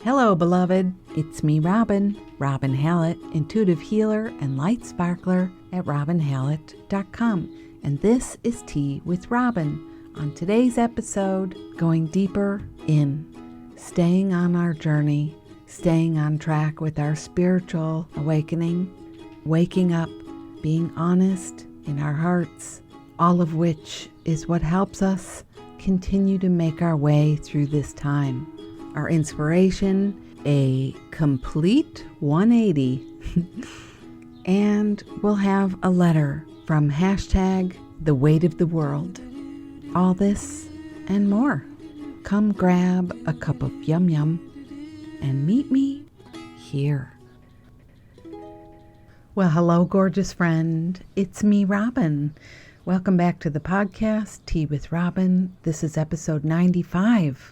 Hello, beloved. It's me, Robin Hallett, intuitive healer and light sparkler at robinhallett.com. And this is Tea with Robin. On today's episode, going deeper in, staying on our journey, staying on track with our spiritual awakening, waking up, being honest in our hearts, all of which is what helps us continue to make our way through this time. Our inspiration, a complete 180, and we'll have a letter from hashtag the weight of the world. All this and more. Come grab a cup of yum yum and meet me here. Well, hello, gorgeous friend. It's me, Robin. Welcome back to the podcast, Tea with Robin. This is episode 95.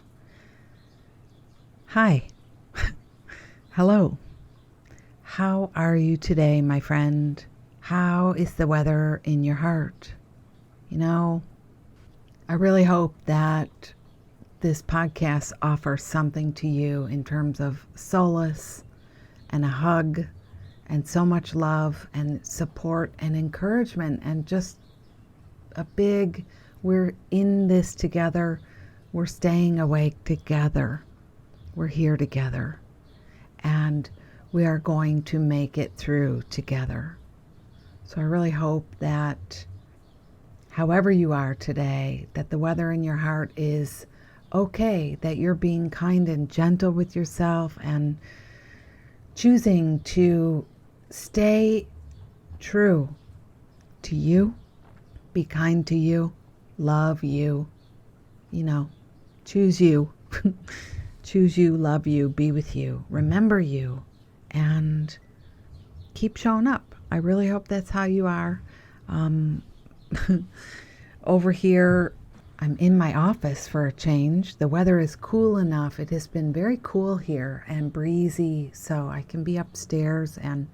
Hi. Hello. How are you today, my friend? How is the weather in your heart? You know, I really hope that this podcast offers something to you in terms of solace and a hug and so much love and support and encouragement and just a big, we're in this together. We're staying awake together. We're here together, and we are going to make it through together. So I really hope that however you are today, that the weather in your heart is okay, that you're being kind and gentle with yourself and choosing to stay true to you, be kind to you, love you, choose you. Choose you, love you, be with you, remember you, and keep showing up. I really hope that's how you are. Over here, I'm in my office for a change. The weather is cool enough. It has been very cool here and breezy, so I can be upstairs, and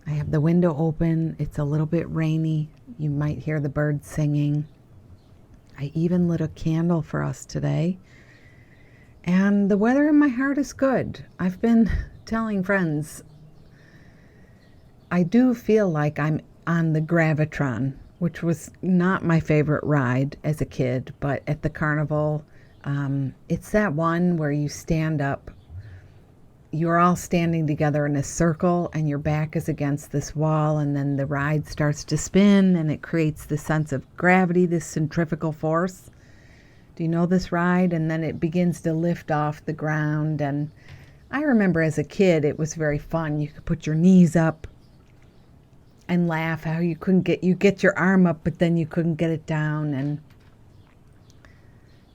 I have the window open. It's a little bit rainy. You might hear the birds singing. I even lit a candle for us today. And the weather in my heart is good. I've been telling friends, I do feel like I'm on the Gravitron, which was not my favorite ride as a kid, but at the carnival, it's that one where you stand up, you're all standing together in a circle and your back is against this wall, and then the ride starts to spin and it creates this sense of gravity, this centrifugal force. Do you know this ride? And then it begins to lift off the ground. And I remember as a kid, it was very fun. You could put your knees up and laugh how you get your arm up, but then you couldn't get it down. And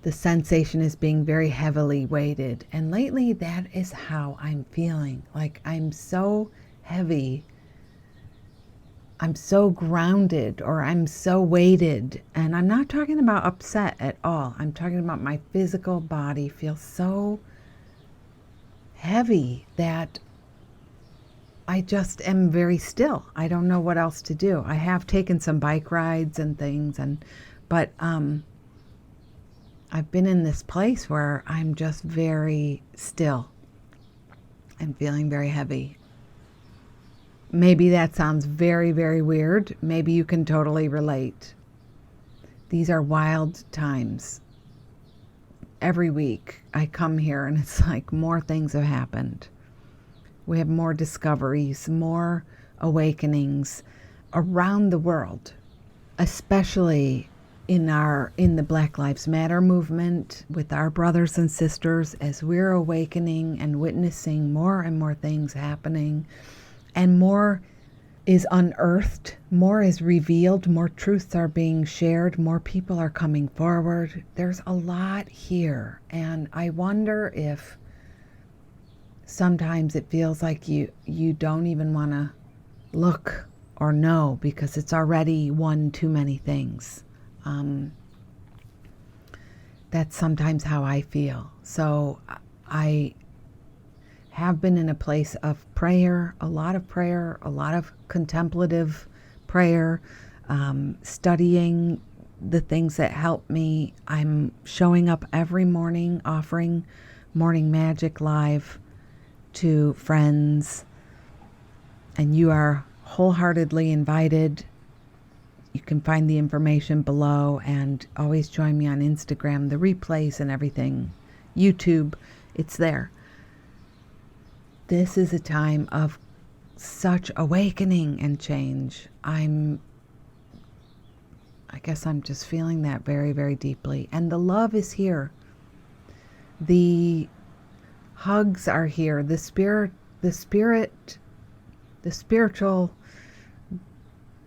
the sensation is being very heavily weighted. And lately, that is how I'm feeling. Like I'm so heavy. I'm so grounded, or I'm so weighted. And I'm not talking about upset at all. I'm talking about my physical body feels so heavy that I just am very still. I don't know what else to do. I have taken some bike rides and things, but I've been in this place where I'm just very still. I'm feeling very heavy. Maybe that sounds very, very weird. Maybe you can totally relate. These are wild times. Every week I come here and it's like more things have happened. We have more discoveries, more awakenings around the world, especially in the Black Lives Matter movement with our brothers and sisters as we're awakening and witnessing more and more things happening. And more is unearthed, more is revealed, more truths are being shared, more people are coming forward. There's a lot here. And I wonder if sometimes it feels like you don't even want to look or know because it's already one too many things. That's sometimes how I feel. So I have been in a place of prayer, a lot of contemplative prayer, studying the things that help me. I'm showing up every morning offering Morning Magic Live to friends, and you are wholeheartedly invited. You can find the information below, and always join me on Instagram, the replays and everything. YouTube, it's there. This is a time of such awakening and change. I guess I'm just feeling that very, very deeply. And the love is here. The hugs are here. The spiritual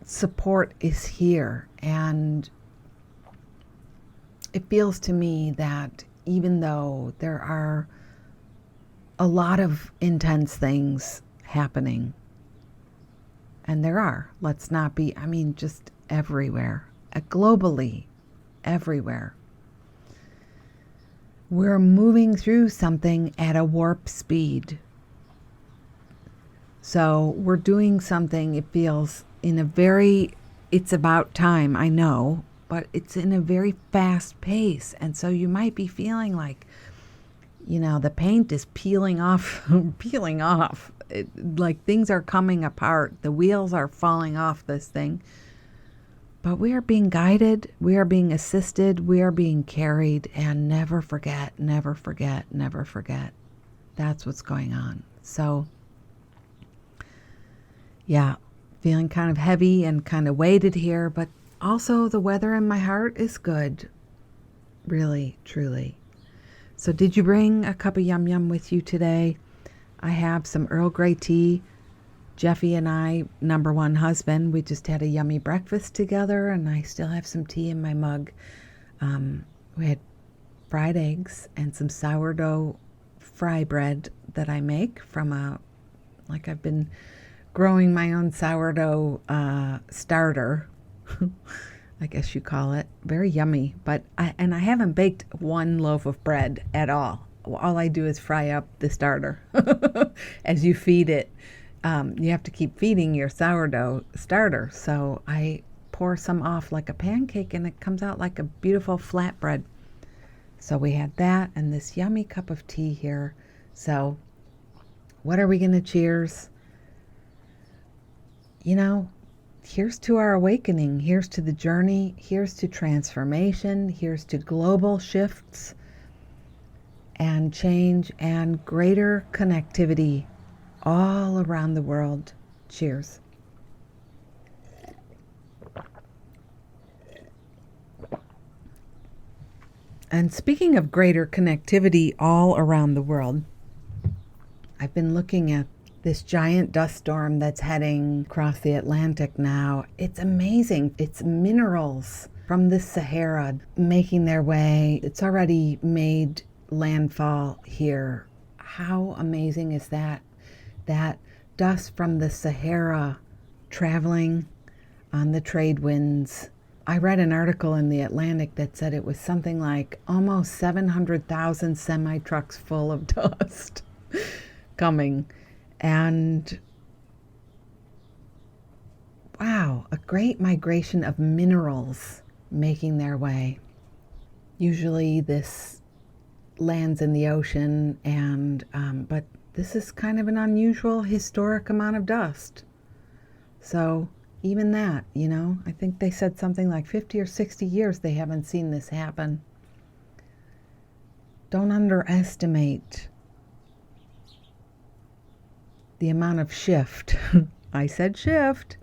support is here. And it feels to me that even though there are a lot of intense things happening, and there are, let's not be, just everywhere, globally, everywhere. We're moving through something at a warp speed. So we're doing something, it feels, it's about time, I know, but it's in a very fast pace. And so you might be feeling like, the paint is peeling off, like things are coming apart. The wheels are falling off this thing. But we are being guided, we are being assisted, we are being carried, and never forget, never forget, never forget. That's what's going on. So, yeah, feeling kind of heavy and kind of weighted here, but also the weather in my heart is good. Really, truly. So did you bring a cup of yum yum with you today? I have some Earl Grey tea. Jeffy and I, number one husband, we just had a yummy breakfast together, and I still have some tea in my mug. We had fried eggs and some sourdough fry bread that I make from I've been growing my own sourdough starter, I guess you call it. Very yummy, but I haven't baked one loaf of bread at all. All I do is fry up the starter as you feed it. You have to keep feeding your sourdough starter. So I pour some off like a pancake, and it comes out like a beautiful flatbread. So we had that and this yummy cup of tea here. So what are we going to cheers? Here's to our awakening. Here's to the journey. Here's to transformation. Here's to global shifts and change and greater connectivity all around the world. Cheers. And speaking of greater connectivity all around the world, I've been looking at this giant dust storm that's heading across the Atlantic now. It's amazing. It's minerals from the Sahara making their way. It's already made landfall here. How amazing is that? That dust from the Sahara traveling on the trade winds. I read an article in the Atlantic that said it was something like almost 700,000 semi-trucks full of dust coming. And wow, a great migration of minerals making their way. Usually this lands in the ocean, but this is kind of an unusual historic amount of dust. So even that, I think they said something like 50 or 60 years they haven't seen this happen. Don't underestimate the amount of shift, I said shift,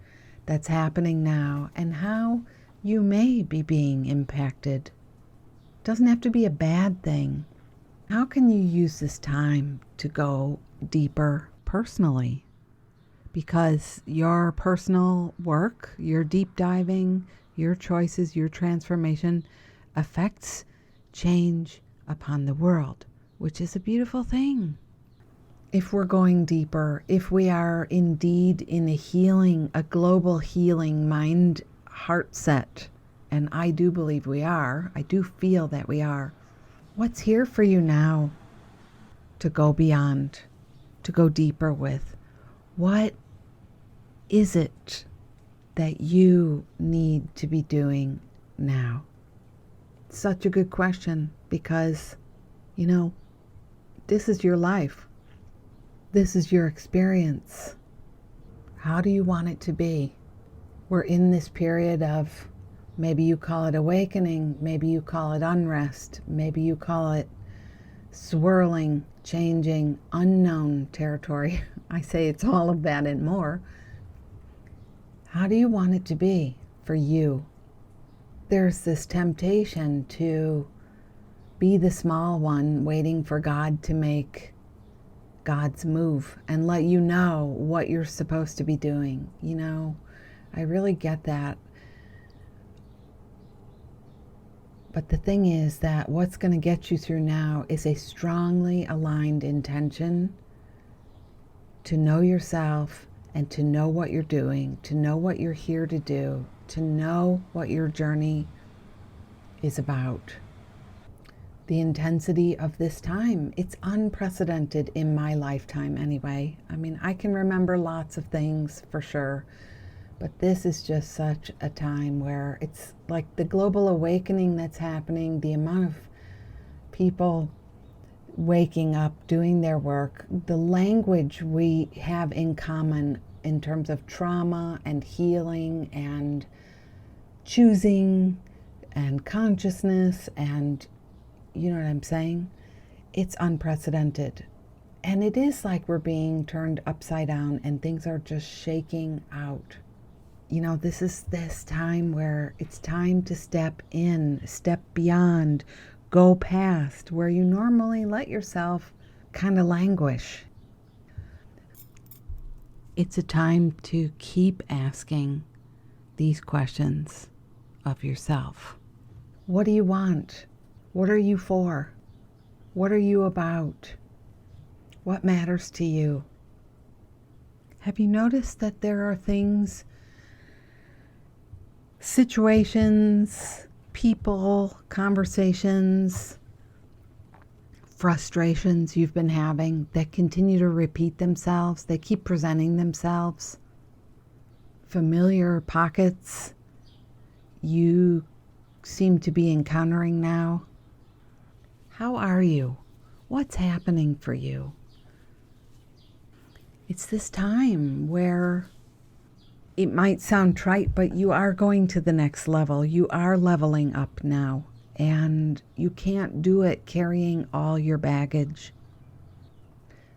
that's happening now, and how you may be being impacted. Doesn't have to be a bad thing. How can you use this time to go deeper personally? Because your personal work, your deep diving, your choices, your transformation affects change upon the world, which is a beautiful thing. If we're going deeper, if we are indeed in a global healing mind heart set, and I do believe we are, I do feel that we are, what's here for you now to go beyond, to go deeper with? What is it that you need to be doing now? Such a good question, because, This is your life. This is your experience. How do you want it to be? We're in this period of, maybe you call it awakening, maybe you call it unrest, maybe you call it swirling, changing, unknown territory. I say it's all of that and more. How do you want it to be for you? There's this temptation to be the small one waiting for God to make God's move and let you know what you're supposed to be doing. I really get that. But the thing is that what's going to get you through now is a strongly aligned intention to know yourself and to know what you're doing, to know what you're here to do, to know what your journey is about. The intensity of this time, it's unprecedented in my lifetime anyway. I can remember lots of things for sure, but this is just such a time where it's like the global awakening that's happening, the amount of people waking up, doing their work, the language we have in common in terms of trauma and healing and choosing and consciousness, and you know what I'm saying? It's unprecedented. And it is like we're being turned upside down and things are just shaking out. This is this time where it's time to step in, step beyond, go past where you normally let yourself kind of languish. It's a time to keep asking these questions of yourself. What do you want? What are you for? What are you about? What matters to you? Have you noticed that there are things, situations, people, conversations, frustrations you've been having that continue to repeat themselves? They keep presenting themselves. Familiar pockets you seem to be encountering now. How are you? What's happening for you? It's this time where it might sound trite, but you are going to the next level. You are leveling up now, and you can't do it carrying all your baggage.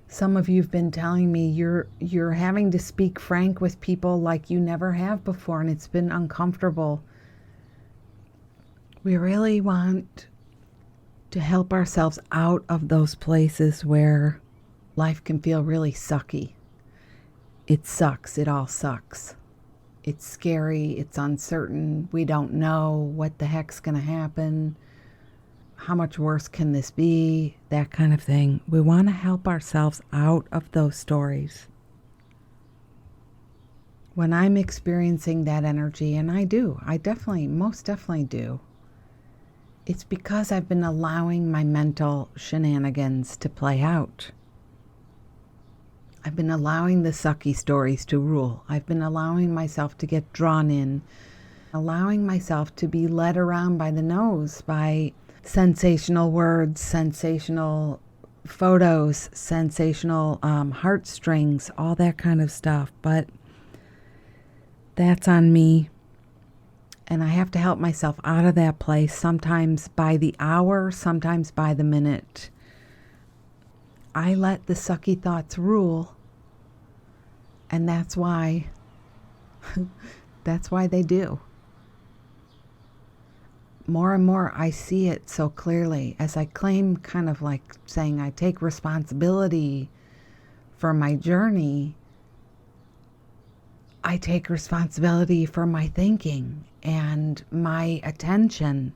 Some of you have been telling me you're having to speak frank with people like you never have before, and it's been uncomfortable. We really want to help ourselves out of those places where life can feel really sucky. It sucks. It all sucks. It's scary, it's uncertain, we don't know what the heck's going to happen, how much worse can this be, that kind of thing. We want to help ourselves out of those stories. When I'm experiencing that energy, and I do, most definitely do, it's because I've been allowing my mental shenanigans to play out. I've been allowing the sucky stories to rule. I've been allowing myself to get drawn in, allowing myself to be led around by the nose by sensational words, sensational photos, sensational heartstrings, all that kind of stuff. But that's on me. And I have to help myself out of that place, sometimes by the hour, sometimes by the minute. I let the sucky thoughts rule, and that's why they do. More and more I see it so clearly as I claim, kind of like saying I take responsibility for my journey. I take responsibility for my thinking and my attention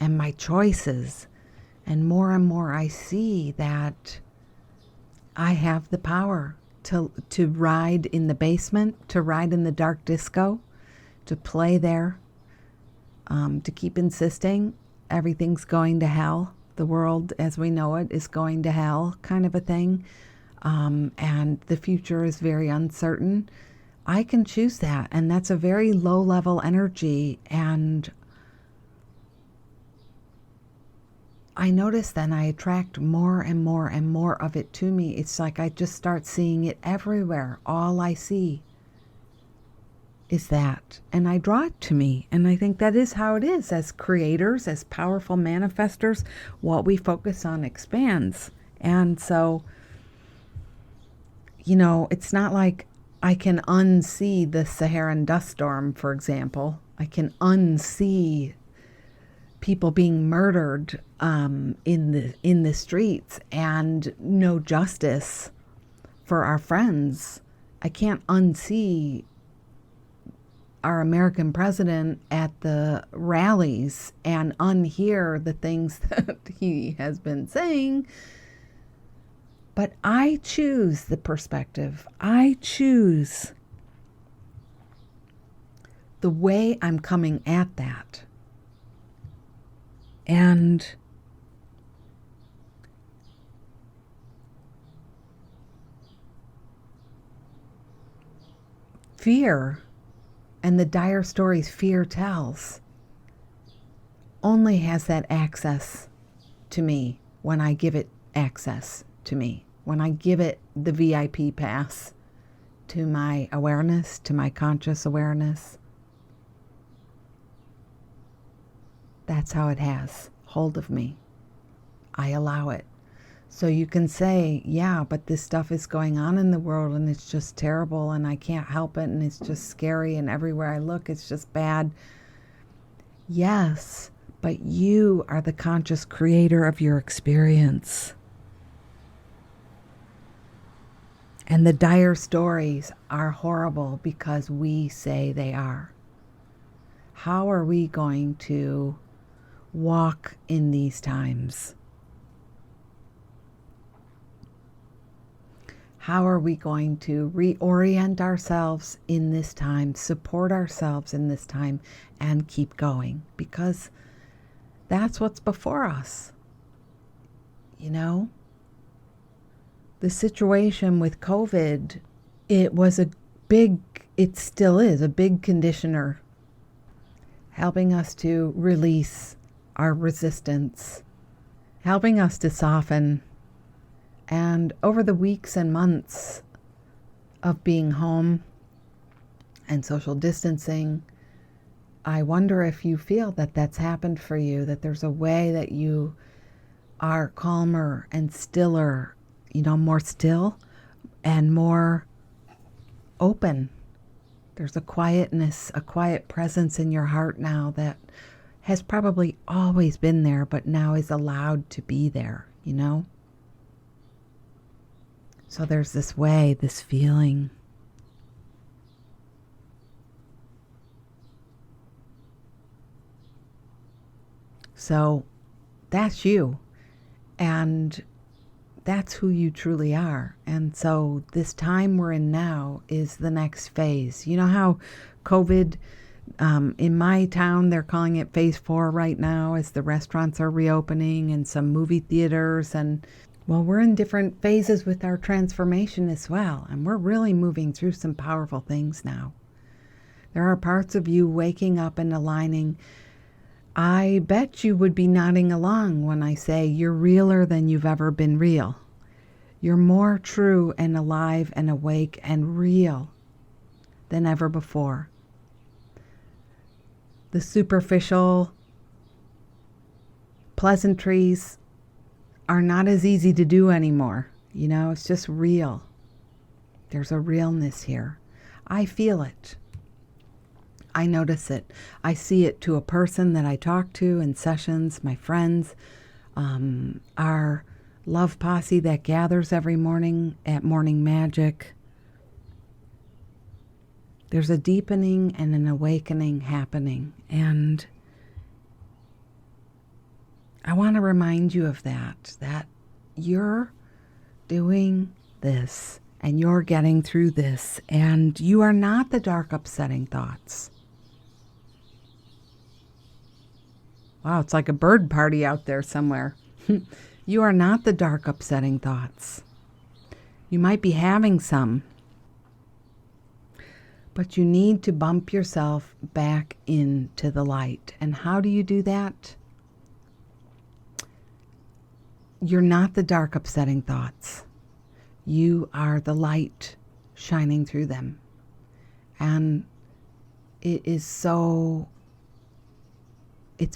and my choices. And more I see that I have the power to ride in the basement, to ride in the dark disco, to play there, to keep insisting everything's going to hell. The world as we know it is going to hell, kind of a thing. And the future is very uncertain. I can choose that. And that's a very low level energy. And I notice then I attract more and more and more of it to me. It's like I just start seeing it everywhere. All I see is that, and I draw it to me. And I think that is how it is as creators, as powerful manifestors. What we focus on expands. And so, it's not like I can unsee the Saharan dust storm, for example. I can unsee people being murdered in the streets and no justice for our friends. I can't unsee our American president at the rallies and unhear the things that he has been saying. But I choose the perspective. I choose the way I'm coming at that. And fear and the dire stories fear tells only has that access to me when I give it access to me, when I give it the VIP pass to my awareness, to my conscious awareness. That's how it has hold of me. I allow it. So you can say, yeah, but this stuff is going on in the world and it's just terrible and I can't help it and it's just scary and everywhere I look it's just bad. Yes, but you are the conscious creator of your experience. And the dire stories are horrible because we say they are. How are we going to walk in these times? How are we going to reorient ourselves in this time, support ourselves in this time, and keep going? Because that's what's before us. The situation with COVID, it still is a big conditioner, helping us to release our resistance, helping us to soften. And over the weeks and months of being home and social distancing, I wonder if you feel that that's happened for you, that there's a way that you are calmer and stiller, more still and more open. There's a quietness, a quiet presence in your heart now that has probably always been there, but now is allowed to be there, So there's this way, this feeling. So that's you. And that's who you truly are. And so this time we're in now is the next phase. You know how COVID, in my town, they're calling it phase 4 right now as the restaurants are reopening and some movie theaters. And well, we're in different phases with our transformation as well. And we're really moving through some powerful things now. There are parts of you waking up and aligning. I bet you would be nodding along when I say you're realer than you've ever been real. You're more true and alive and awake and real than ever before. The superficial pleasantries are not as easy to do anymore. It's just real. There's a realness here. I feel it. I notice it. I see it to a person that I talk to in sessions, my friends, our love posse that gathers every morning at Morning Magic. There's a deepening and an awakening happening. And I want to remind you of that you're doing this and you're getting through this, and you are not the dark, upsetting thoughts. Wow, it's like a bird party out there somewhere. You are not the dark, upsetting thoughts. You might be having some, but you need to bump yourself back into the light. And how do you do that? You're not the dark, upsetting thoughts. You are the light shining through them. And it's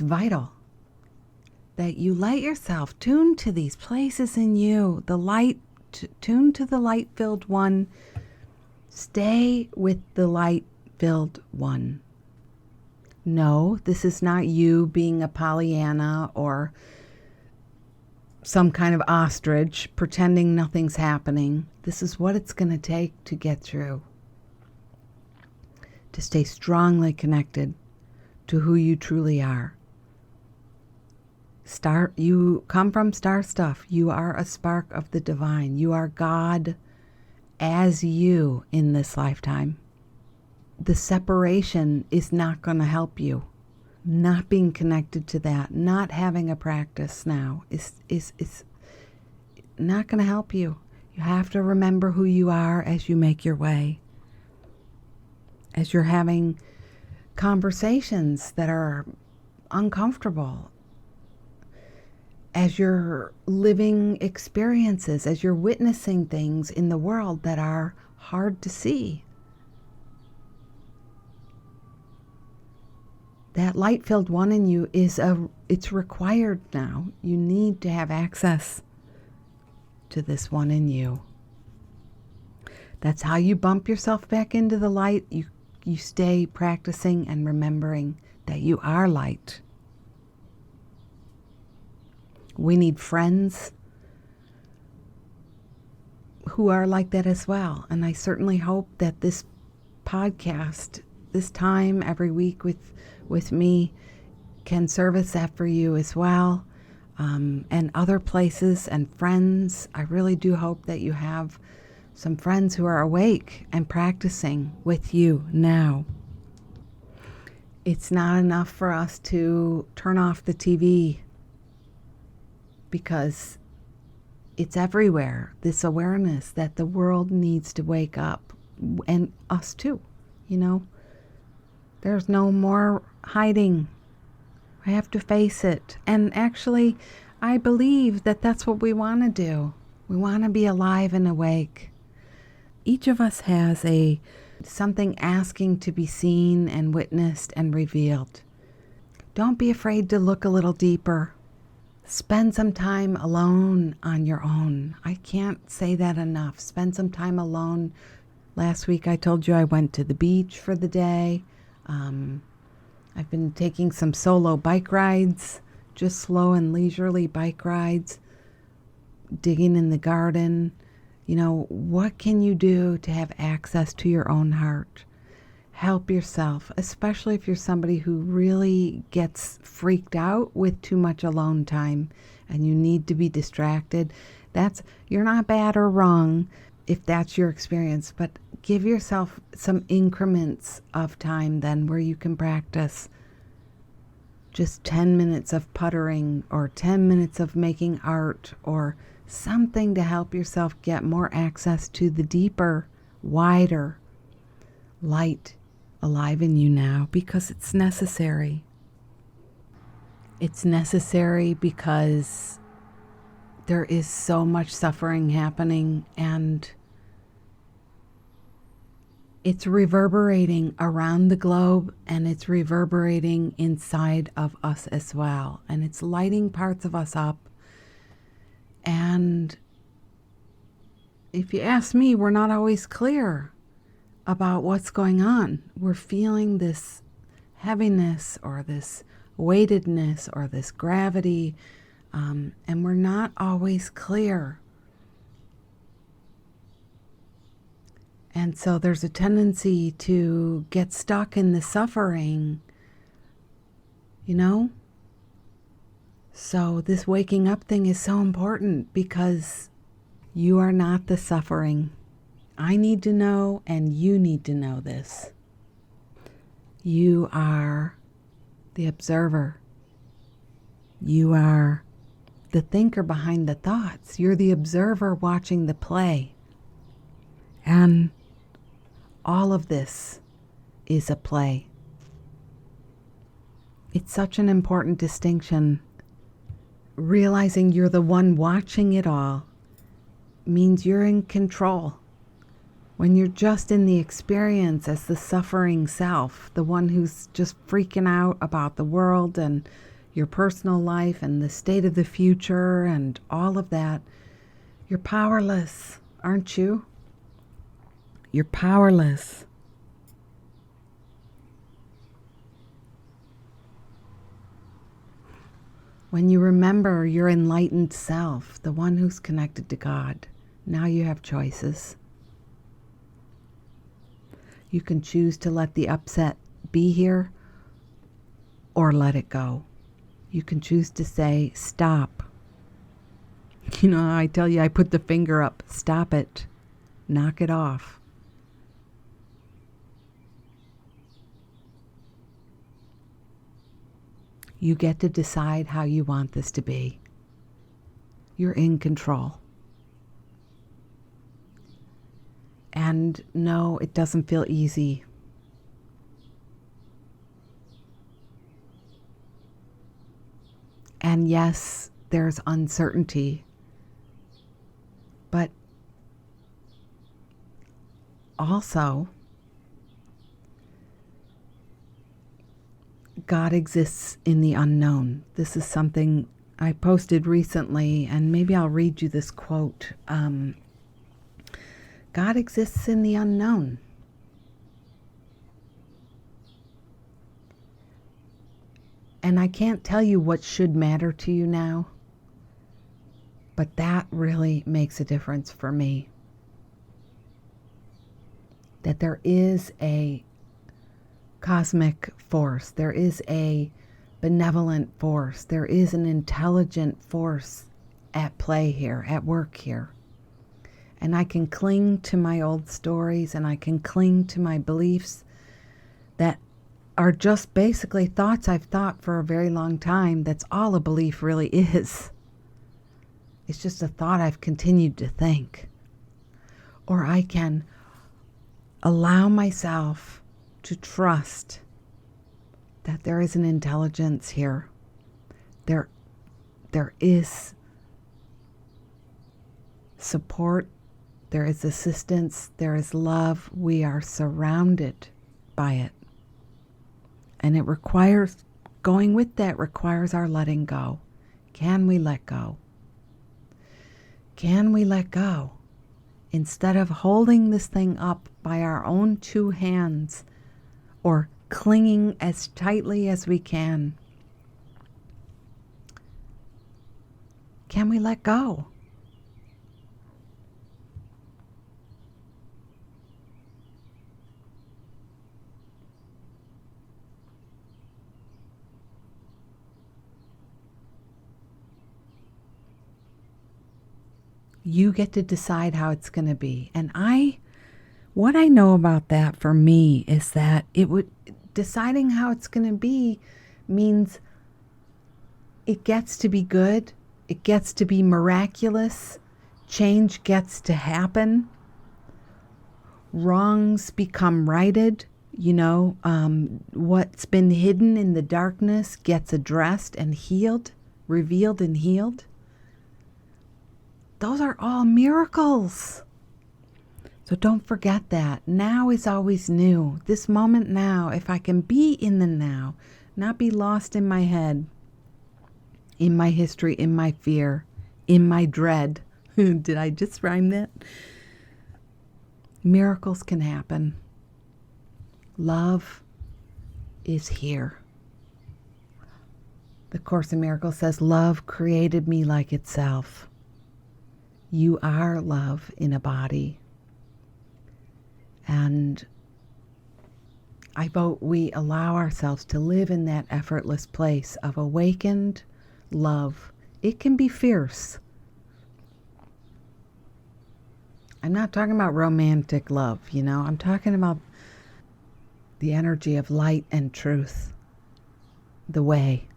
vital that you let yourself tune to these places in you, the light, tune to the light-filled one. Stay with the light-filled one. No, this is not you being a Pollyanna or some kind of ostrich pretending nothing's happening. This is what it's going to take to get through. To stay strongly connected to who you truly are. You come from star stuff. You are a spark of the divine. You are God as you in this lifetime. The separation is not going to help you. Not being connected to that, not having a practice now is not going to help you. You have to remember who you are as you make your way. As you're having conversations that are uncomfortable, as you're living experiences, as you're witnessing things in the world that are hard to see. That light-filled one in you it's required now. You need to have access to this one in you. That's how you bump yourself back into the light. You stay practicing and remembering that you are light. We need friends who are like that as well. And I certainly hope that this podcast, this time every week with me, can service that for you as well. And other places and friends. I really do hope that you have some friends who are awake and practicing with you now. It's not enough for us to turn off the TV because it's everywhere. This awareness that the world needs to wake up, and us too, There's no more hiding. I have to face it. And actually, I believe that that's what we want to do. We want to be alive and awake. Each of us has something asking to be seen and witnessed and revealed. Don't be afraid to look a little deeper. Spend some time alone on your own. I can't say that enough. Spend some time alone. Last week I told you I went to the beach for the day. I've been taking some solo bike rides, just slow and leisurely bike rides, digging in the garden. What can you do to have access to your own heart? Help yourself, especially if you're somebody who really gets freaked out with too much alone time and you need to be distracted. You're not bad or wrong if that's your experience, but give yourself some increments of time then where you can practice just 10 minutes of puttering or 10 minutes of making art or something to help yourself get more access to the deeper, wider light alive in you now, because it's necessary. It's necessary because there is so much suffering happening, and it's reverberating around the globe, and it's reverberating inside of us as well. And it's lighting parts of us up. And if you ask me, we're not always clear about what's going on. We're feeling this heaviness or this weightedness or this gravity, and we're not always clear. And so there's a tendency to get stuck in the suffering, So this waking up thing is so important because you are not the suffering. I need to know, and you need to know this. You are the observer. You are the thinker behind the thoughts. You're the observer watching the play. And all of this is a play. It's such an important distinction. realizing you're the one watching it all means you're in control. When you're just in the experience as the suffering self, the one who's just freaking out about the world and your personal life and the state of the future and all of that, you're powerless, aren't you? You're powerless. When you remember your enlightened self, the one who's connected to God, now you have choices. You can choose to let the upset be here or let it go. You can choose to say, stop. You know, I tell you, I put the finger up, stop it, knock it off. You get to decide how you want this to be. You're in control. And no, it doesn't feel easy. And yes, there's uncertainty. But also, God exists in the unknown. This is something I posted recently, and maybe I'll read you this quote. God exists in the unknown. And I can't tell you what should matter to you now, but that really makes a difference for me. That there is a cosmic force, there is a benevolent force, there is an intelligent force at play here, at work here. And I can cling to my old stories and I can cling to my beliefs that are just basically thoughts I've thought for a very long time. That's all a belief really is. It's just a thought I've continued to think. Or I can allow myself to trust that there is an intelligence here. There is support, there is assistance, there is love. We are surrounded by it. And it requires, going with that requires our letting go. Can we let go? Can we let go? Instead of holding this thing up by our own two hands or clinging as tightly as we can we let go? You get to decide how it's going to be. And what I know about that for me is that deciding how it's going to be means it gets to be good. It gets to be miraculous. Change gets to happen. Wrongs become righted. You know, what's been hidden in the darkness gets addressed and healed, revealed and healed. Those are all miracles. So don't forget that. Now is always new. This moment now, if I can be in the now, not be lost in my head, in my history, in my fear, in my dread. Did I just rhyme that? Miracles can happen. Love is here. The Course in Miracles says, love created me like itself. You are love in a body. And I vote we allow ourselves to live in that effortless place of awakened love. It can be fierce. I'm not talking about romantic love, you know. I'm talking about the energy of light and truth. The way.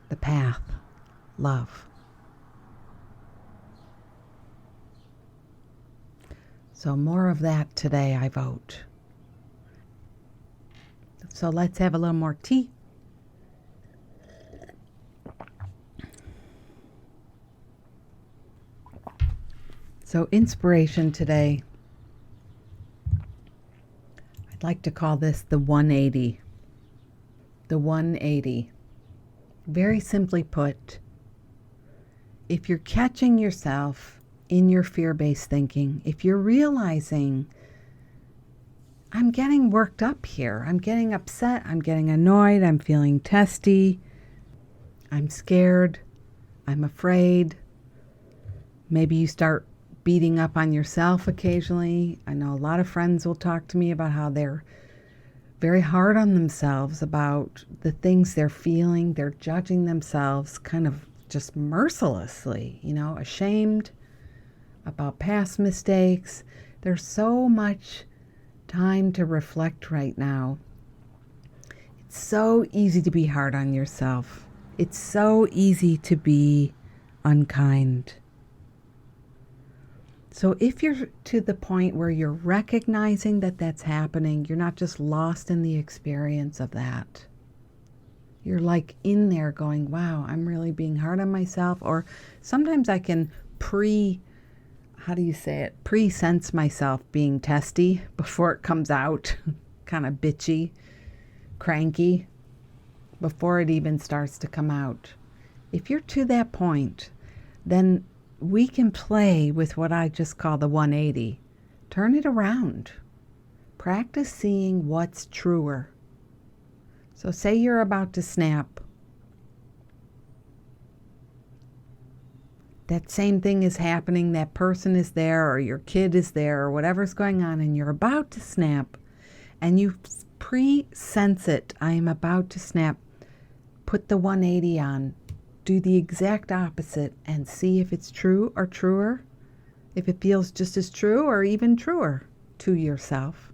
The path. Love. So more of that today, I vote. So let's have a little more tea. So inspiration today, I'd like to call this the 180. The 180. Very simply put, if you're catching yourself in your fear-based thinking, if you're realizing, I'm getting worked up here, I'm getting upset, I'm getting annoyed, I'm feeling testy, I'm scared, I'm afraid. Maybe you start beating up on yourself occasionally. I know a lot of friends will talk to me about how they're very hard on themselves about the things they're feeling. They're judging themselves kind of just mercilessly, ashamed about past mistakes. There's so much time to reflect right now. It's so easy to be hard on yourself. It's so easy to be unkind. So if you're to the point where you're recognizing that that's happening, you're not just lost in the experience of that. You're like in there going, wow, I'm really being hard on myself. Or sometimes I can pre-sense myself being testy before it comes out, kind of bitchy, cranky, before it even starts to come out. If you're to that point, then we can play with what I just call the 180. Turn it around. Practice seeing what's truer. So say you're about to snap. That same thing is happening, that person is there, or your kid is there, or whatever's going on, and you're about to snap, and you pre-sense it. I am about to snap. Put the 180 on. Do the exact opposite and see if it's true or truer, if it feels just as true or even truer to yourself.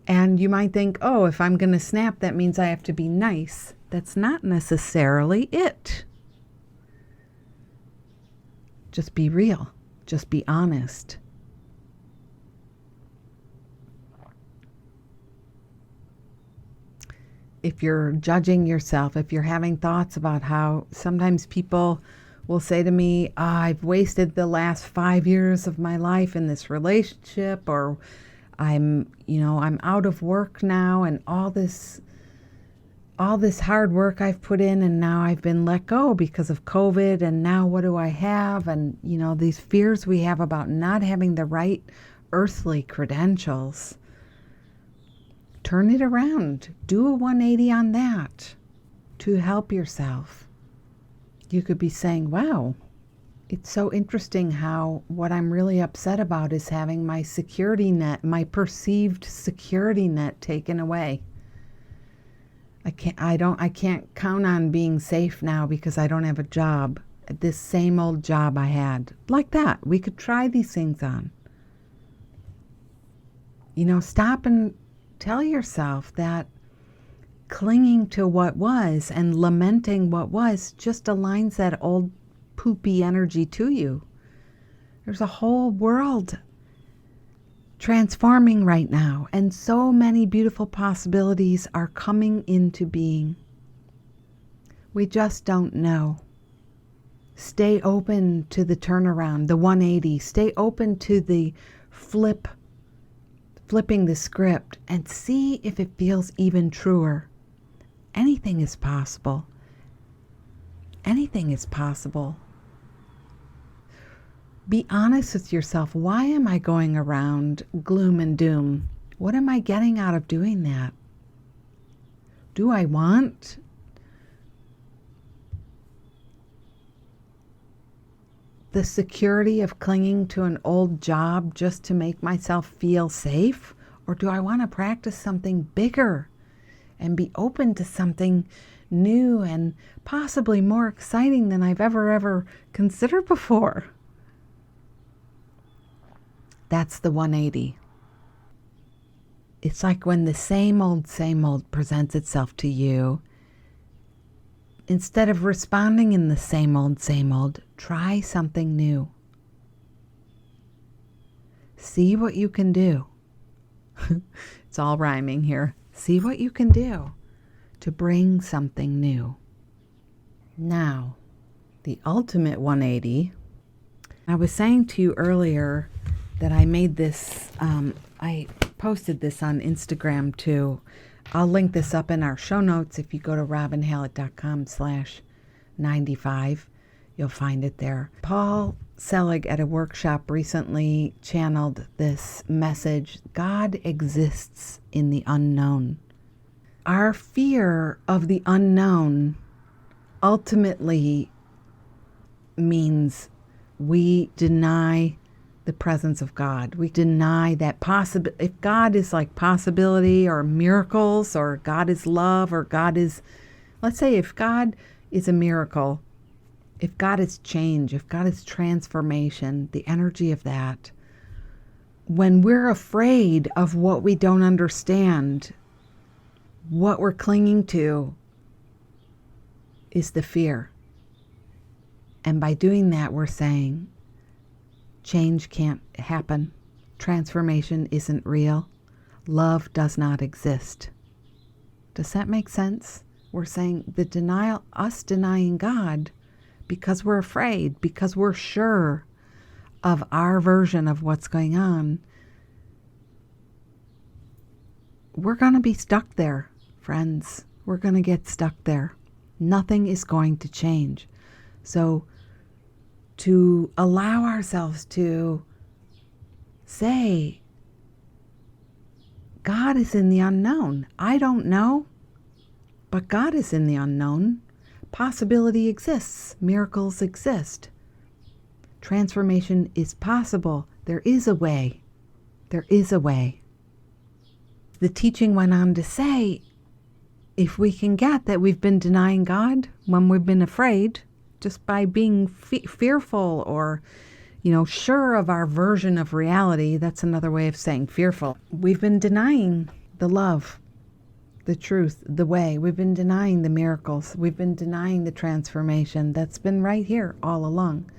And you might think, oh, if I'm going to snap, that means I have to be nice. That's not necessarily it. Just be real. Just be honest. If you're judging yourself, if you're having thoughts about how sometimes people will say to me, I've wasted the last 5 years of my life in this relationship, or I'm out of work now, and all this hard work I've put in, and now I've been let go because of COVID, and now what do I have? And these fears we have about not having the right earthly credentials. Turn it around. Do a 180 on that to help yourself. You could be saying, wow, it's so interesting how what I'm really upset about is having my security net, my perceived security net taken away. I can't count on being safe now because I don't have a job. This same old job I had. Like that. We could try these things on. Stop and tell yourself that clinging to what was and lamenting what was just aligns that old poopy energy to you. There's a whole world transforming right now, and so many beautiful possibilities are coming into being. We just don't know. Stay open to the turnaround, the 180. Stay open to the flipping the script, and see if it feels even truer. Anything is possible. Anything is possible. Be honest with yourself. Why am I going around gloom and doom? What am I getting out of doing that? Do I want the security of clinging to an old job just to make myself feel safe? Or do I want to practice something bigger and be open to something new and possibly more exciting than I've ever considered before? That's the 180. It's like when the same old presents itself to you. Instead of responding in the same old, try something new. See what you can do. It's all rhyming here. See what you can do to bring something new. Now, the ultimate 180. I was saying to you earlier that I made this, I posted this on Instagram too. I'll link this up in our show notes. If you go to robinhallett.com/95, you'll find it there. Paul Selig at a workshop recently channeled this message: God exists in the unknown. Our fear of the unknown ultimately means we deny the presence of God. We deny that if God is like possibility or miracles, or God is love, or God is, let's say if God is a miracle, if God is change, if God is transformation, the energy of that, when we're afraid of what we don't understand, what we're clinging to is the fear. And by doing that, we're saying change can't happen. Transformation isn't real. Love does not exist. Does that make sense? We're saying the denial, us denying God because we're afraid, because we're sure of our version of what's going on. We're going to be stuck there, friends. We're going to get stuck there. Nothing is going to change. So to allow ourselves to say, God is in the unknown. I don't know, but God is in the unknown. Possibility exists. Miracles exist. Transformation is possible. There is a way. There is a way. The teaching went on to say, if we can get that we've been denying God when we've been afraid, just by being fearful or, sure of our version of reality, that's another way of saying fearful. We've been denying the love, the truth, the way. We've been denying the miracles. We've been denying the transformation that's been right here all along.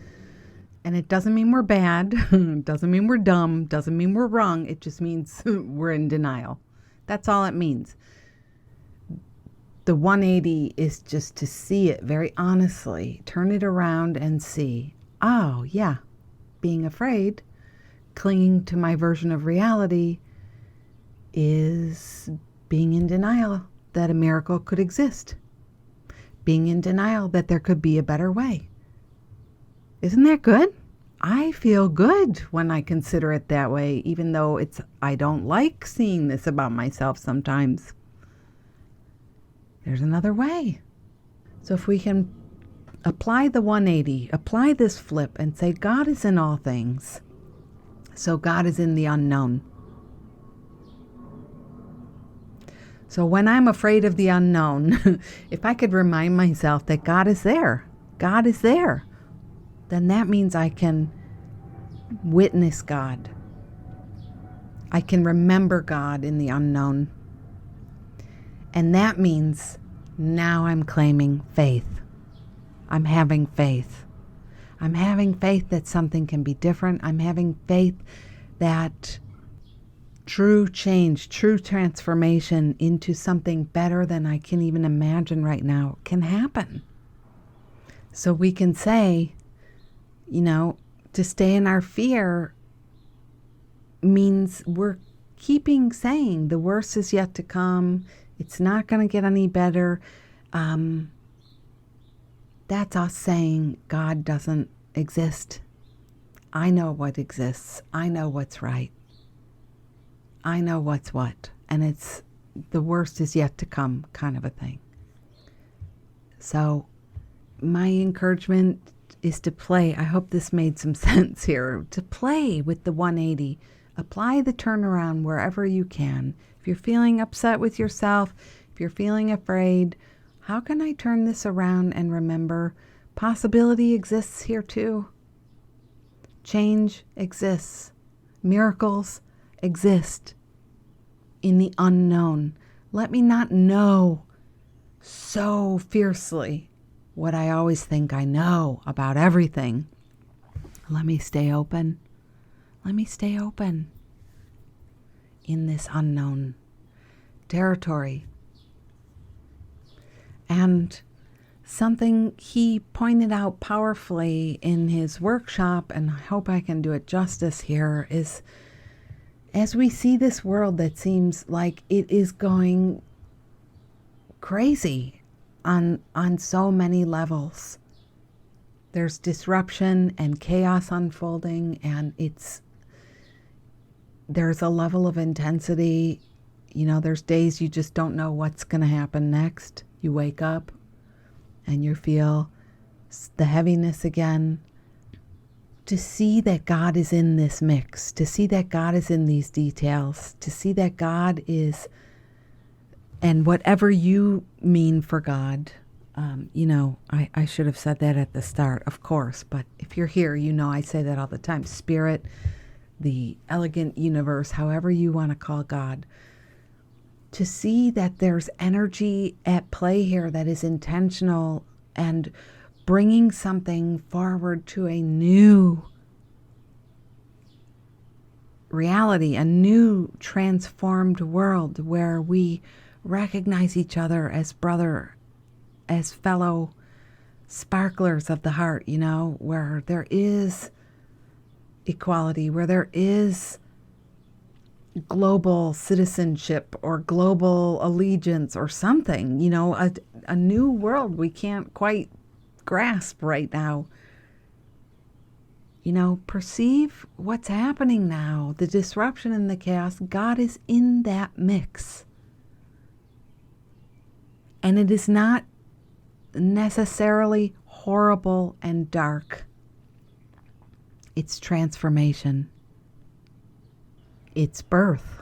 And it doesn't mean we're bad. It doesn't mean we're dumb. Doesn't mean we're wrong. It just means we're in denial. That's all it means. The 180 is just to see it very honestly, turn it around and see, oh yeah, being afraid, clinging to my version of reality is being in denial that a miracle could exist, being in denial that there could be a better way. Isn't that good? I feel good when I consider it that way, even though I don't like seeing this about myself sometimes. There's another way. So if we can apply the 180, apply this flip and say, God is in all things. So God is in the unknown. So when I'm afraid of the unknown, if I could remind myself that God is there, then that means I can witness God. I can remember God in the unknown. And that means now I'm claiming faith. I'm having faith. I'm having faith that something can be different. I'm having faith that true change, true transformation into something better than I can even imagine right now can happen. So we can say, to stay in our fear means we're keeping saying the worst is yet to come. It's not going to get any better. That's us saying God doesn't exist. I know what exists. I know what's right. I know what's what. And it's the worst is yet to come kind of a thing. So my encouragement is to play. I hope this made some sense here. To play with the 180. Apply the turnaround wherever you can. If you're feeling upset with yourself, if you're feeling afraid, how can I turn this around and remember possibility exists here too? Change exists. Miracles exist in the unknown. Let me not know so fiercely what I always think I know about everything. Let me stay open. Let me stay open in this unknown territory. And something he pointed out powerfully in his workshop, and I hope I can do it justice here, is as we see this world that seems like it is going crazy on so many levels. There's disruption and chaos unfolding, and there's a level of intensity. There's days you just don't know what's going to happen next. You wake up and you feel the heaviness again. To see that God is in this mix, to see that God is in these details, to see that God is, and whatever you mean for God, I should have said that at the start, of course, but if you're here, I say that all the time. Spirit, the elegant universe, however you want to call God. To see that there's energy at play here that is intentional and bringing something forward to a new reality, a new transformed world where we recognize each other as brother, as fellow sparklers of the heart, where there is equality, where there is global citizenship or global allegiance or something, a new world we can't quite grasp right now. Perceive what's happening now, the disruption and the chaos. God is in that mix. And it is not necessarily horrible and dark. It's transformation. It's birth.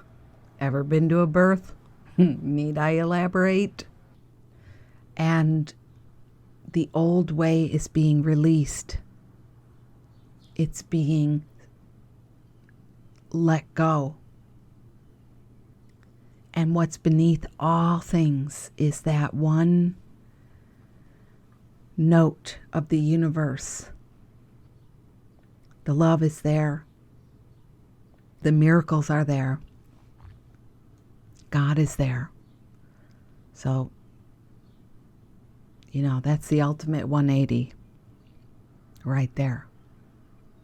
Ever been to a birth? Need I elaborate? And the old way is being released. It's being let go. And what's beneath all things is that one note of the universe. The love is there. The miracles are there. God is there. So, that's the ultimate 180 right there.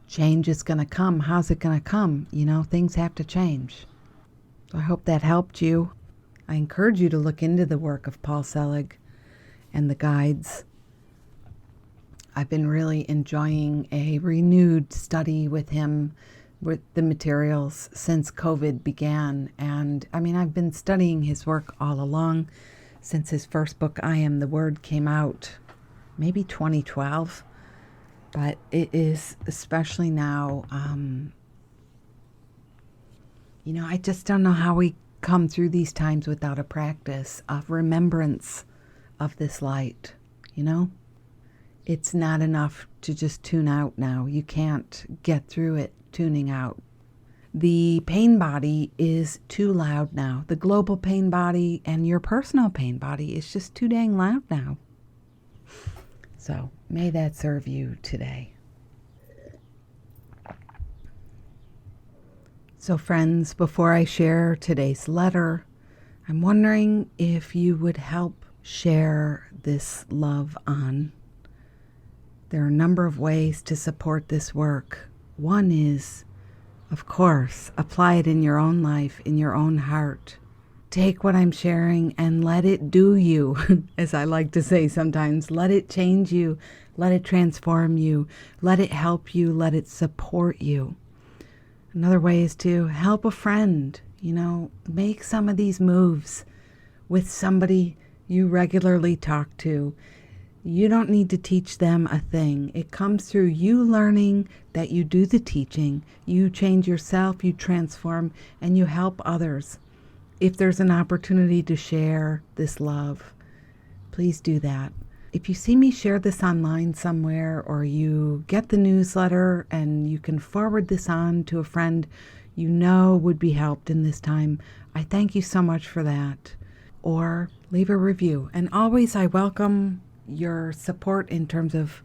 Change is going to come. How's it going to come? Things have to change. So I hope that helped you. I encourage you to look into the work of Paul Selig and the guides. I've been really enjoying a renewed study with him, with the materials since COVID began. And I've been studying his work all along since his first book, I Am the Word, came out, maybe 2012. But it is especially now, I just don't know how we come through these times without a practice of remembrance of this light, It's not enough to just tune out now. You can't get through it tuning out. The pain body is too loud now. The global pain body and your personal pain body is just too dang loud now. So may that serve you today. So friends, before I share today's letter, I'm wondering if you would help share this love on. There are a number of ways to support this work. One is, of course, apply it in your own life, in your own heart. Take what I'm sharing and let it do you, as I like to say sometimes. Let it change you. Let it transform you. Let it help you. Let it support you. Another way is to help a friend, make some of these moves with somebody you regularly talk to. You don't need to teach them a thing. It comes through you learning that you do the teaching. You change yourself, you transform, and you help others. If there's an opportunity to share this love, please do that. If you see me share this online somewhere, or you get the newsletter and you can forward this on to a friend would be helped in this time, I thank you so much for that. Or leave a review. And always I welcome your support in terms of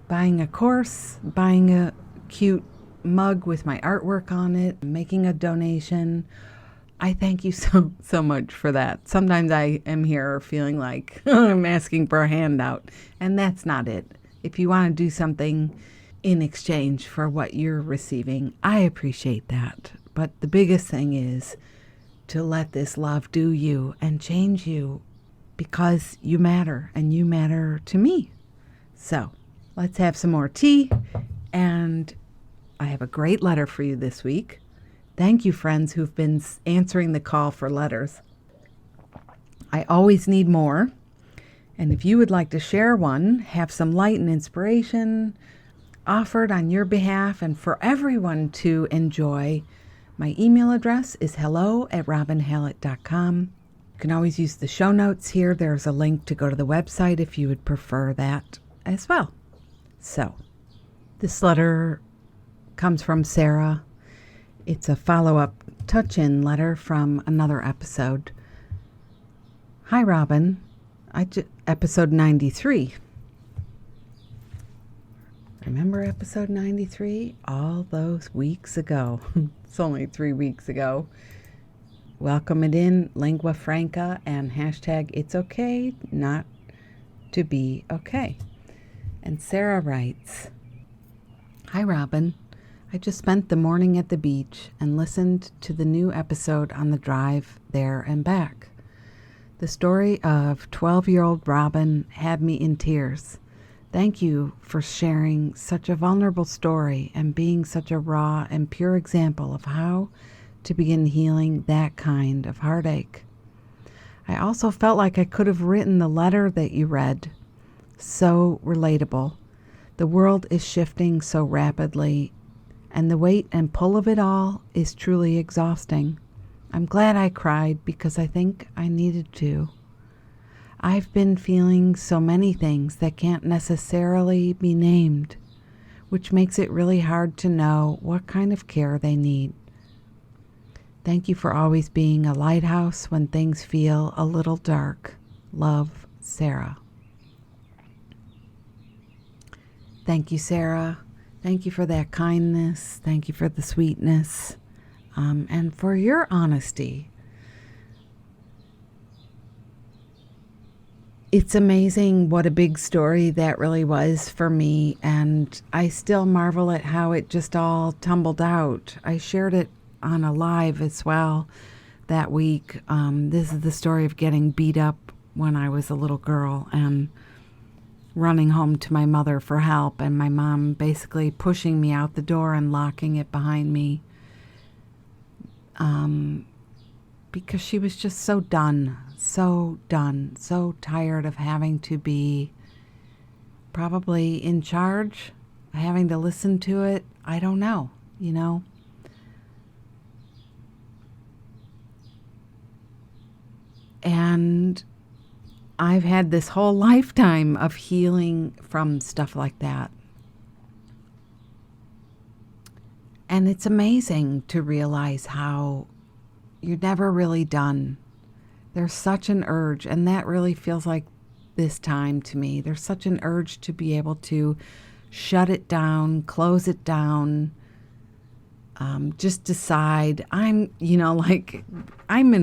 buying a course, buying a cute mug with my artwork on it, making a donation, I thank you so much for that. Sometimes I am here feeling like I'm asking for a handout, and that's not it. If you want to do something in exchange for what you're receiving, I appreciate that. But the biggest thing is to let this love do you and change you, because you matter and you matter to me. So let's have some more tea, and I have a great letter for you this week. Thank you, friends who've been answering the call for letters. I always need more. And if you would like to share one, have some light and inspiration offered on your behalf and for everyone to enjoy, my email address is hello@robinhallett.com. You can always use the show notes here. There's a link to go to the website if you would prefer that as well. So, this letter comes from Sarah. It's a follow-up touch-in letter from another episode. Hi, Robin. Episode 93. Remember episode 93? All those weeks ago. It's only 3 weeks ago. Welcome it in, lingua franca, and hashtag it's okay not to be okay. And Sarah writes, Hi, Robin. I just spent the morning at the beach and listened to the new episode on the drive there and back. The story of 12-year-old Robin had me in tears. Thank you for sharing such a vulnerable story and being such a raw and pure example of how to begin healing that kind of heartache. I also felt like I could have written the letter that you read. So relatable. The world is shifting so rapidly, and the weight and pull of it all is truly exhausting. I'm glad I cried because I think I needed to. I've been feeling so many things that can't necessarily be named, which makes it really hard to know what kind of care they need. Thank you for always being a lighthouse when things feel a little dark. Love, Sarah. Thank you, Sarah. Thank you for that kindness. Thank you for the sweetness, and for your honesty. It's amazing what a big story that really was for me, and I still marvel at how it just all tumbled out. I shared it on a live as well that week. This is the story of getting beat up when I was a little girl and running home to my mother for help, and my mom basically pushing me out the door and locking it behind me, because she was just so done, so tired of having to be probably in charge, having to listen to it. I don't know, And I've had this whole lifetime of healing from stuff like that. And it's amazing to realize how you're never really done. There's such an urge, and that really feels like this time to me. There's such an urge to be able to shut it down, close it down, just decide I'm in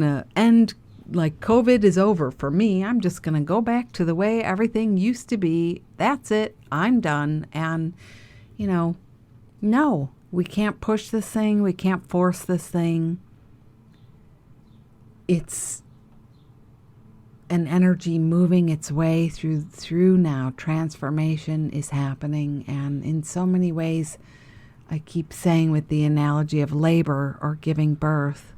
a end. Like, COVID is over for me. I'm just going to go back to the way everything used to be. That's it. I'm done. And, no, we can't push this thing. We can't force this thing. It's an energy moving its way through now. Transformation is happening. And in so many ways, I keep saying with the analogy of labor or giving birth,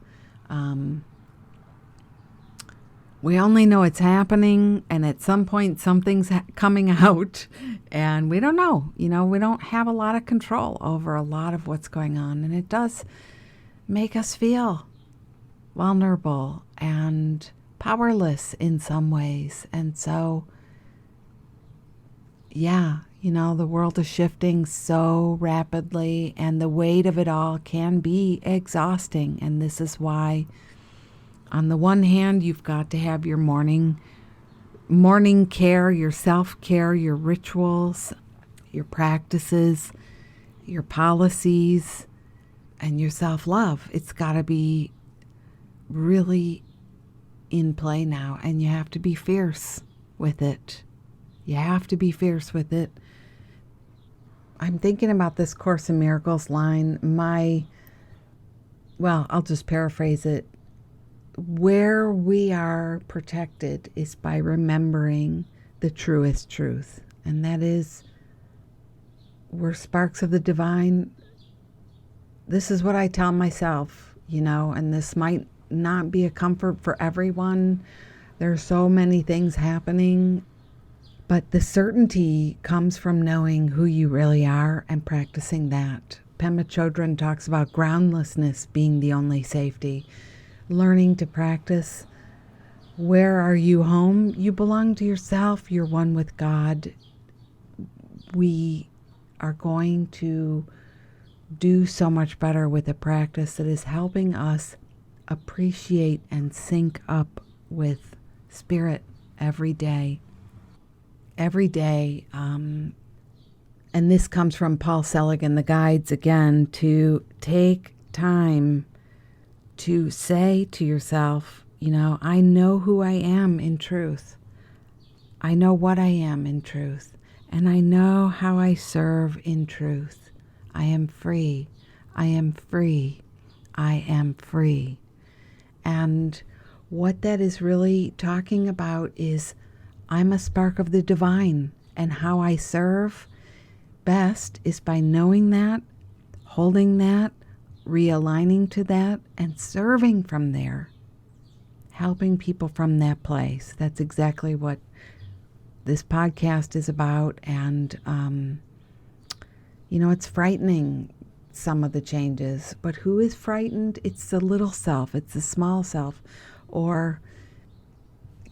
we only know it's happening, and at some point something's coming out, and we don't know. We don't have a lot of control over a lot of what's going on, and it does make us feel vulnerable and powerless in some ways. And so, the world is shifting so rapidly, and the weight of it all can be exhausting, and this is why on the one hand, you've got to have your morning care, your self-care, your rituals, your practices, your policies, and your self-love. It's got to be really in play now, and you have to be fierce with it. You have to be fierce with it. I'm thinking about this Course in Miracles line. I'll just paraphrase it. Where we are protected is by remembering the truest truth. And that is, we're sparks of the divine. This is what I tell myself, and this might not be a comfort for everyone. There are so many things happening, but the certainty comes from knowing who you really are and practicing that. Pema Chodron talks about groundlessness being the only safety. Learning to practice, where are you home? You belong to yourself. You're one with God. We are going to do so much better with a practice that is helping us appreciate and sync up with Spirit every day. Every day. And this comes from Paul Selig and the Guides again, to take time to say to yourself, I know who I am in truth. I know what I am in truth. And I know how I serve in truth. I am free. I am free. I am free. And what that is really talking about is I'm a spark of the divine, and how I serve best is by knowing that, holding that, realigning to that, and serving from there, helping people from that place. That's exactly what this podcast is about. And, it's frightening, some of the changes, but who is frightened? It's the little self. It's the small self. Or,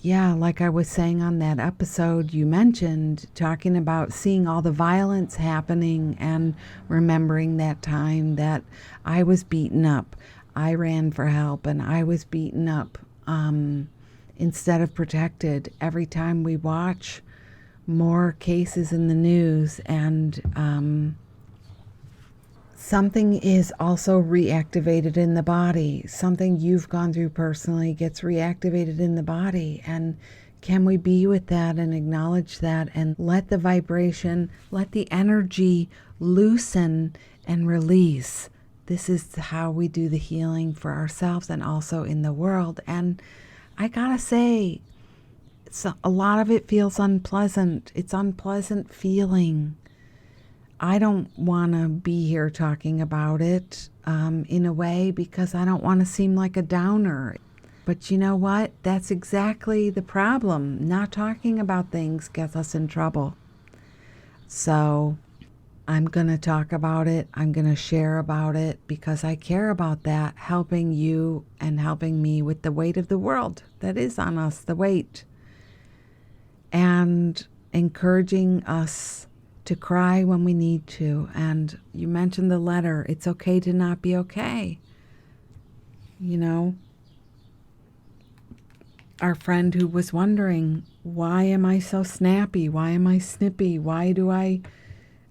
like I was saying on that episode you mentioned, talking about seeing all the violence happening and remembering that time that I was beaten up. I ran for help and I was beaten up instead of protected. Every time we watch more cases in the news, and something is also reactivated in the body. Something you've gone through personally gets reactivated in the body. And can we be with that and acknowledge that and let the vibration, let the energy loosen and release? This is how we do the healing for ourselves and also in the world. And I gotta say, a lot of it feels unpleasant. It's unpleasant feeling. I don't want to be here talking about it in a way, because I don't want to seem like a downer. But you know what? That's exactly the problem. Not talking about things gets us in trouble. So I'm going to talk about it. I'm going to share about it because I care about that, helping you and helping me with the weight of the world that is on us, the weight. And encouraging us to cry when we need to. And you mentioned the letter. It's okay to not be okay. Our friend who was wondering, why am I so snappy? Why am I snippy?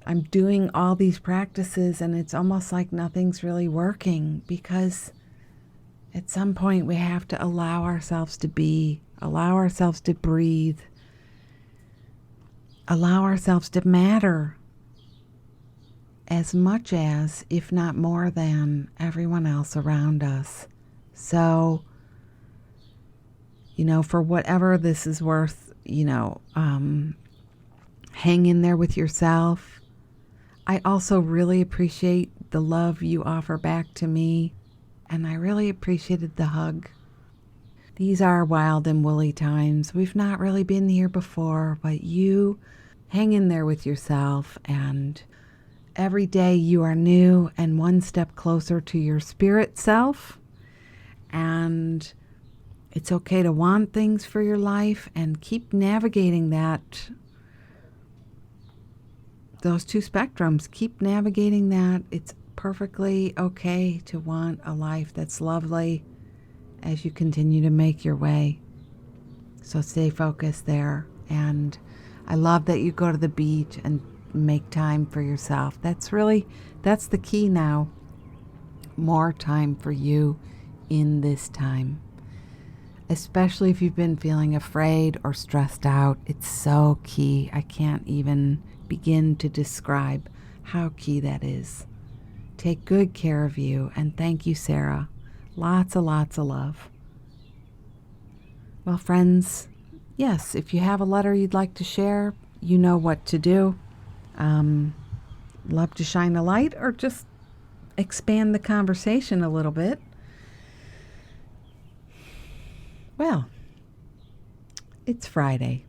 I'm doing all these practices and it's almost like nothing's really working, because at some point we have to allow ourselves to be, allow ourselves to breathe, allow ourselves to matter as much as, if not more than, everyone else around us. So, for whatever this is worth, hang in there with yourself. I also really appreciate the love you offer back to me, and I really appreciated the hug. These are wild and woolly times. We've not really been here before, but you hang in there with yourself, and every day you are new and one step closer to your spirit self. And it's okay to want things for your life and keep navigating those two spectrums. Keep navigating that. It's perfectly okay to want a life that's lovely as you continue to make your way. So stay focused there. And I love that you go to the beach and make time for yourself. That's the key now. More time for you in this time. Especially if you've been feeling afraid or stressed out. It's so key. I can't even begin to describe how key that is. Take good care of you, and thank you, Sarah. Lots of love. Well, friends, yes, if you have a letter you'd like to share, you know what to do. Love to shine a light or just expand the conversation a little bit. Well, it's Friday.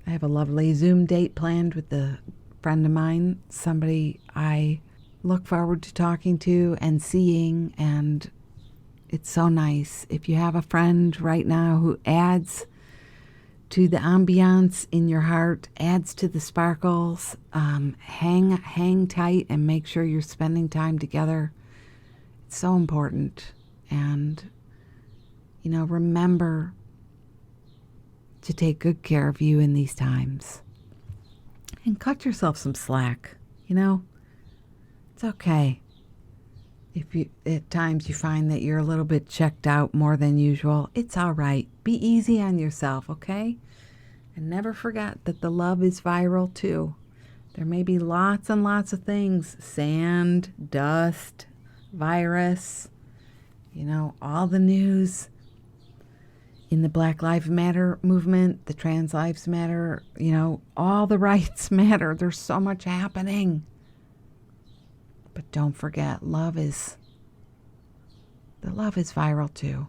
I have a lovely Zoom date planned with a friend of mine, somebody I look forward to talking to and seeing, and it's so nice. If you have a friend right now who adds to the ambiance in your heart, adds to the sparkles, hang tight and make sure you're spending time together. It's so important. And, remember to take good care of you in these times. And cut yourself some slack, It's okay. If at times you find that you're a little bit checked out more than usual, it's all right. Be easy on yourself, okay? And never forget that the love is viral too. There may be lots and lots of things, sand, dust, virus, all the news in the Black Lives Matter movement, the Trans Lives Matter, all the rights matter. There's so much happening. But don't forget, the love is viral too.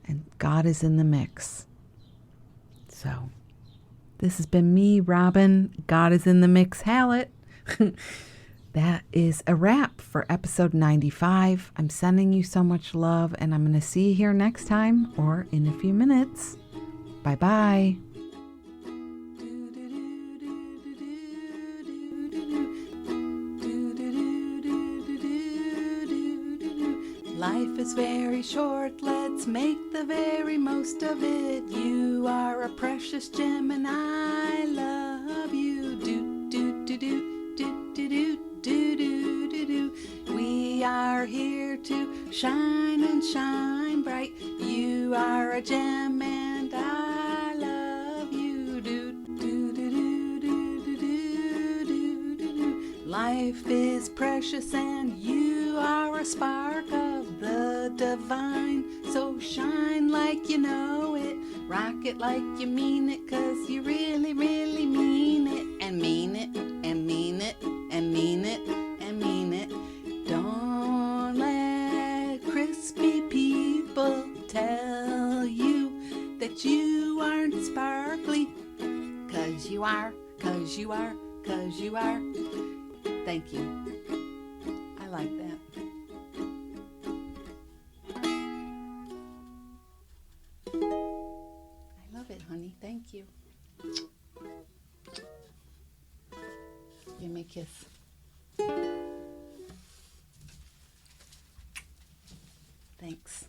And God is in the mix. So, this has been me, Robin. God is in the mix, Hallett. That is a wrap for episode 95. I'm sending you so much love, and I'm going to see you here next time or in a few minutes. Bye-bye. Life is very short, let's make the very most of it. You are a precious gem and I love you. Do do do do do do do do do do do. We are here to shine and shine bright. You are a gem and I love you. Do do do do do do do do do. Life is precious and you are a spark of the divine. So shine like you know it, rock it like you mean it, 'cause you really, really mean it, and mean it, and mean it, and mean it, and mean it. Don't let crispy people tell you that you aren't sparkly, 'cause you are, 'cause you are, 'cause you are. Thank you. I like that. I love it, honey. Thank you. Give me a kiss. Thanks.